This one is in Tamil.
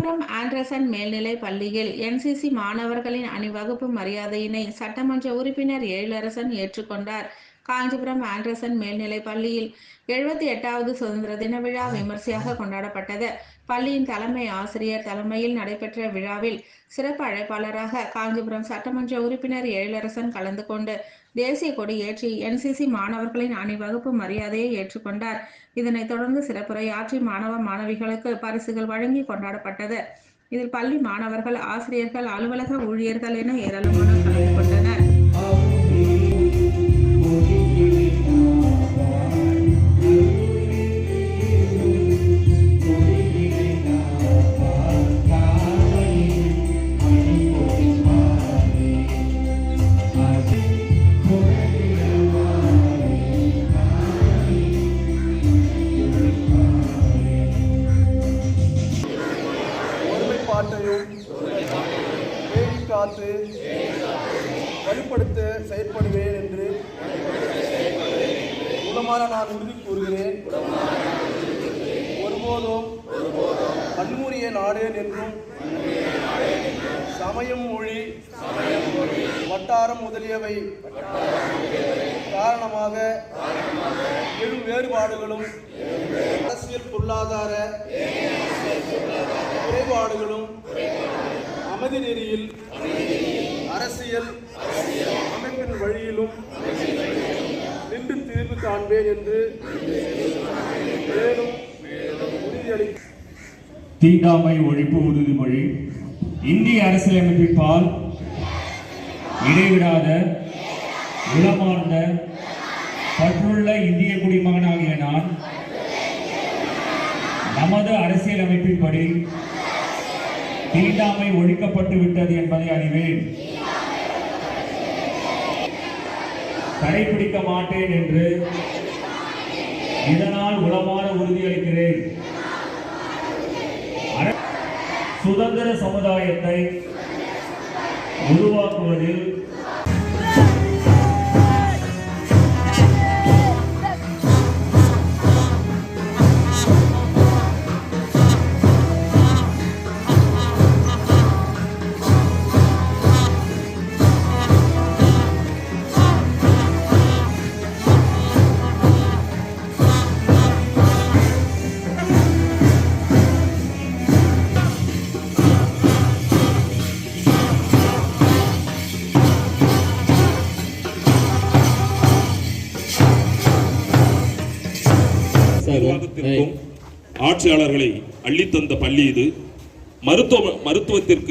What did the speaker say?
காஞ்சிபுரம் ஆண்டர்சன் மேல்நிலைப் பள்ளியில் என்சிசி மாணவர்களின் அணிவகுப்பு மரியாதையினை சட்டமன்ற உறுப்பினர் எழிலரசன் ஏற்றுக்கொண்டார். காஞ்சிபுரம் ஆண்டர்சன் மேல்நிலைப் பள்ளியில் 78வது சுதந்திர தின விழா விமர்சையாக கொண்டாடப்பட்டது. பள்ளியின் தலைமை ஆசிரியர் தலைமையில் நடைபெற்ற விழாவில் சிறப்பு அழைப்பாளராக காஞ்சிபுரம் சட்டமன்ற உறுப்பினர் எழிலரசன் கலந்து கொண்டு தேசிய கொடி ஏற்றி என்சிசி மாணவர்களின் அணிவகுப்பு மரியாதையை ஏற்றுக்கொண்டார். இதனைத் தொடர்ந்து சிறப்புரையாற்றி மாணவ மாணவிகளுக்கு பரிசுகள் வழங்கி கொண்டாடப்பட்டது. இதில் பள்ளி மாணவர்கள், ஆசிரியர்கள், அலுவலக ஊழியர்கள் என ஏராளமானோர் கலந்து கொண்டனர். காத்து வலுப்படுத்த செயற்படுவேன் என்று உளமாற நான் உறுதி கூறுகிறேன். ஒருபோதும் வன்முறையை நாடேன் என்றும் சமயம், மொழி, வட்டாரம் முதலியவை காரணமாக எழும் வேறுபாடுகளும் அரசியல் பொருளாதார குறைபாடுகளும் அமைதி நெறியில் அரசியல் அமைப்பின் வழியிலும் நின்று தீர்வு காண்பேன் என்று மேலும் உறுதியளி. தீண்டாமை ஒழிப்பு உறுதிமொழி. இந்திய அரசியலமைப்பால் இடைவிடாத உளமார்ந்த பற்றுள்ள இந்திய குடிமகனாகிய நான் நமது அரசியலமைப்பின்படி தீண்டாமை ஒழிக்கப்பட்டு விட்டது என்பதை அறிவேன். கடைபிடிக்க மாட்டேன் என்று இதனால் உளமாற உறுதியளிக்கிறேன். சுதந்திர சமுதாயத்தை உருவாக்குவதில் நிர்வாகத்திற்கும் ஆட்சியாளர்களை அள்ளித்தந்த பள்ளி இது. மருத்துவத்திற்கு